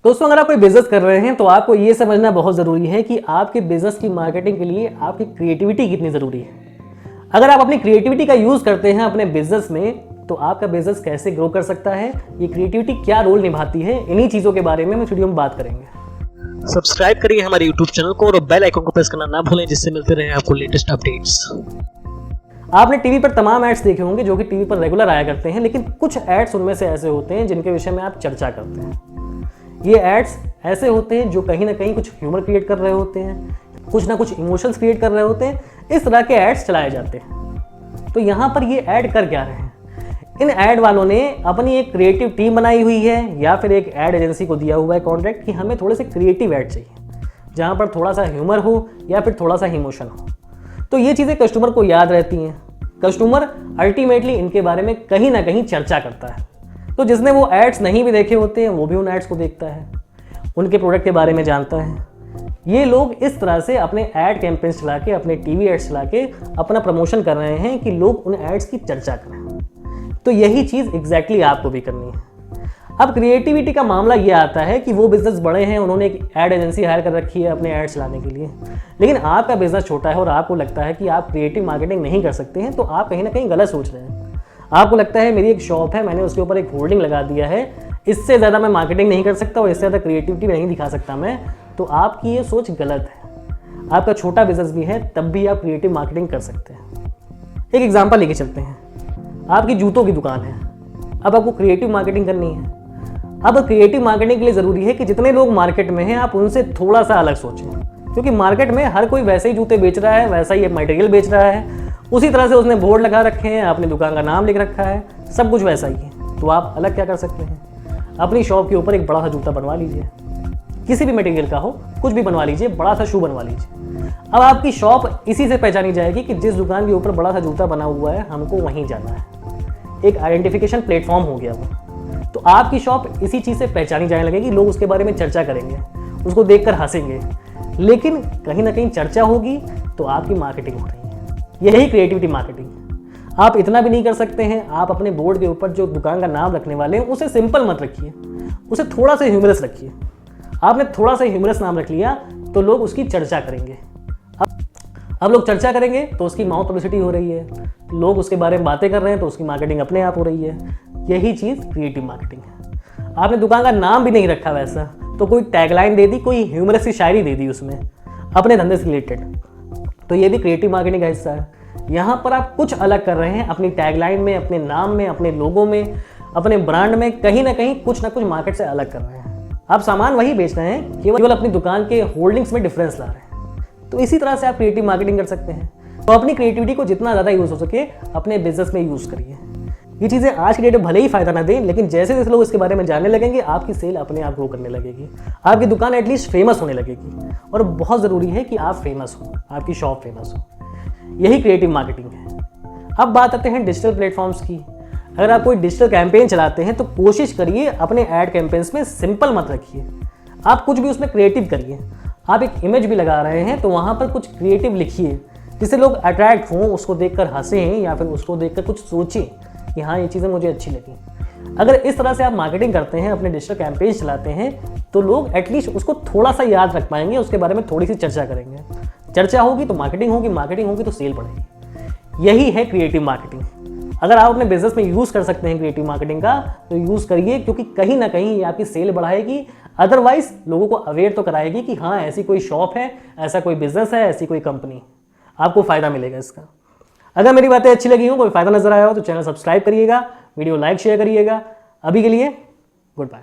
दोस्तों, अगर आप कोई बिजनेस कर रहे हैं तो आपको ये समझना बहुत ज़रूरी है कि आपके बिजनेस की मार्केटिंग के लिए आपकी क्रिएटिविटी कितनी ज़रूरी है। अगर आप अपनी क्रिएटिविटी का यूज़ करते हैं अपने बिजनेस में तो आपका बिजनेस कैसे ग्रो कर सकता है, ये क्रिएटिविटी क्या रोल निभाती है, इन्हीं चीज़ों के बारे में हम इस वीडियो में बात करेंगे। सब्सक्राइब करिए हमारे यूट्यूब चैनल को और बेल आइकन को प्रेस करना ना भूलें, जिससे मिलते रहे आपको लेटेस्ट अपडेट्स। आपने टीवी पर तमाम एड्स देखे होंगे जो कि टीवी पर रेगुलर आया करते हैं, लेकिन कुछ एड्स उनमें से ऐसे होते हैं जिनके विषय में आप चर्चा करते हैं। ये एड्स ऐसे होते हैं जो कहीं ना कहीं कुछ ह्यूमर क्रिएट कर रहे होते हैं, कुछ ना कुछ इमोशंस क्रिएट कर रहे होते हैं। इस तरह के एड्स चलाए जाते हैं। तो यहाँ पर ये ऐड कर क्या रहे हैं? इन ऐड वालों ने अपनी एक क्रिएटिव टीम बनाई हुई है या फिर एक ऐड एजेंसी को दिया हुआ है कॉन्ट्रैक्ट कि हमें थोड़े से क्रिएटिव ऐड चाहिए, जहाँ पर थोड़ा सा ह्यूमर हो या फिर थोड़ा सा इमोशन हो। तो ये चीज़ें कस्टमर को याद रहती हैं। कस्टमर अल्टीमेटली इनके बारे में कहीं ना कहीं चर्चा करता है। तो जिसने वो एड्स नहीं भी देखे होते हैं वो भी उन एड्स को देखता है, उनके प्रोडक्ट के बारे में जानता है। ये लोग इस तरह से अपने ऐड कैंपेन्स चला के, अपने टीवी एड्स चला के अपना प्रमोशन कर रहे हैं कि लोग उन एड्स की चर्चा करें। तो यही चीज़ एग्जैक्टली आपको भी करनी है। अब क्रिएटिविटी का मामला ये आता है कि वो बिजनेस बड़े हैं, उन्होंने एक ऐड एजेंसी हायर कर रखी है अपने एड्स चलाने के लिए, लेकिन आपका बिजनेस छोटा है और आपको लगता है कि आप क्रिएटिव मार्केटिंग नहीं कर सकते हैं, तो आप कहीं ना कहीं गलत सोच रहे हैं। आपको लगता है मेरी एक शॉप है, मैंने उसके ऊपर एक होर्डिंग लगा दिया है, इससे ज़्यादा मैं मार्केटिंग नहीं कर सकता और इससे ज़्यादा क्रिएटिविटी नहीं दिखा सकता मैं, तो आपकी ये सोच गलत है। आपका छोटा बिजनेस भी है तब भी आप क्रिएटिव मार्केटिंग कर सकते हैं। एक एग्जांपल लेके चलते हैं। आपकी जूतों की दुकान है, अब आपको क्रिएटिव मार्केटिंग करनी है। अब क्रिएटिव मार्केटिंग के लिए ज़रूरी है कि जितने लोग मार्केट में हैं आप उनसे थोड़ा सा अलग सोचें, क्योंकि मार्केट में हर कोई वैसे ही जूते बेच रहा है, वैसा ही मटेरियल बेच रहा है, उसी तरह से उसने बोर्ड लगा रखे हैं, अपनी दुकान का नाम लिख रखा है, सब कुछ वैसा ही है। तो आप अलग क्या कर सकते हैं? अपनी शॉप के ऊपर एक बड़ा सा जूता बनवा लीजिए, किसी भी मटेरियल का हो, कुछ भी बनवा लीजिए, बड़ा सा शू बनवा लीजिए। अब आपकी शॉप इसी से पहचानी जाएगी कि जिस दुकान के ऊपर बड़ा सा जूता बना हुआ है हमको वहीं जाना है। एक आइडेंटिफिकेशन प्लेटफॉर्म हो गया वो। तो आपकी शॉप इसी चीज़ से पहचानी जाने लगेगी, लोग उसके बारे में चर्चा करेंगे, उसको देखकर हंसेंगे, लेकिन कहीं ना कहीं चर्चा होगी तो आपकी मार्केटिंग हो रही है। यही क्रिएटिविटी मार्केटिंग। आप इतना भी नहीं कर सकते हैं, आप अपने बोर्ड के ऊपर जो दुकान का नाम रखने वाले हैं उसे सिंपल मत रखिए, उसे थोड़ा सा ह्यूमरस रखिए। आपने थोड़ा सा ह्यूमरस नाम रख लिया तो लोग उसकी चर्चा करेंगे। अब लोग चर्चा करेंगे तो उसकी माउथ पब्लिसिटी हो रही है, लोग उसके बारे में बातें कर रहे हैं तो उसकी मार्केटिंग अपने आप हो रही है। यही चीज़ क्रिएटिव मार्केटिंग है। आपने दुकान का नाम भी नहीं रखा वैसा, तो कोई टैगलाइन दे दी, कोई ह्यूमरस सी शायरी दे दी उसमें अपने धंधे से रिलेटेड, तो ये भी क्रिएटिव मार्केटिंग का हिस्सा है। यहाँ पर आप कुछ अलग कर रहे हैं अपनी टैगलाइन में, अपने नाम में, अपने लोगों में, अपने ब्रांड में, कहीं ना कहीं कुछ ना कुछ मार्केट से अलग कर रहे हैं। आप सामान वही बेच रहे हैं, केवल अपनी दुकान के होल्डिंग्स में डिफरेंस ला रहे हैं। तो इसी तरह से आप क्रिएटिव मार्केटिंग कर सकते हैं। तो अपनी क्रिएटिविटी को जितना ज़्यादा यूज़ हो सके अपने बिजनेस में यूज़ करिए। ये चीज़ें आज की डेट में भले ही फायदा ना दें, लेकिन जैसे जैसे लोग इसके बारे में जानने लगेंगे आपकी सेल अपने आप ग्रो करने लगेगी, आपकी दुकान एटलीस्ट फेमस होने लगेगी। और बहुत ज़रूरी है कि आप फेमस हो, आपकी शॉप फेमस हो। यही क्रिएटिव मार्केटिंग है। अब बात आते हैं डिजिटल प्लेटफॉर्म्स की। अगर आप कोई डिजिटल कैंपेन चलाते हैं तो कोशिश करिए अपने ऐड कैंपेन्स में सिंपल मत रखिए, आप कुछ भी उसमें क्रिएटिव करिए। आप एक इमेज भी लगा रहे हैं तो वहाँ पर कुछ क्रिएटिव लिखिए जिससे लोग अट्रैक्ट हों, उसको देखकर हंसें या फिर उसको देखकर कुछ सोचें कि हाँ ये चीज़ें मुझे अच्छी लगी। अगर इस तरह से आप मार्केटिंग करते हैं, अपने डिजिटल कैंपेन चलाते हैं, तो लोग एटलीस्ट उसको थोड़ा सा याद रख पाएंगे, उसके बारे में थोड़ी सी चर्चा करेंगे। चर्चा होगी तो मार्केटिंग होगी, मार्केटिंग होगी तो सेल बढ़ेगी। यही है क्रिएटिव मार्केटिंग। अगर आप अपने बिजनेस में यूज़ कर सकते हैं क्रिएटिव मार्केटिंग का तो यूज़ करिए, क्योंकि कहीं ना कहीं ये आपकी सेल बढ़ाएगी। अदरवाइज लोगों को अवेयर तो कराएगी कि हाँ ऐसी कोई शॉप है, ऐसा कोई बिजनेस है, ऐसी कोई कंपनी, आपको फ़ायदा मिलेगा इसका। अगर मेरी बातें अच्छी लगी हो, कोई फ़ायदा नजर आया हो तो चैनल सब्सक्राइब करिएगा, वीडियो लाइक शेयर करिएगा। अभी के लिए गुड बाय।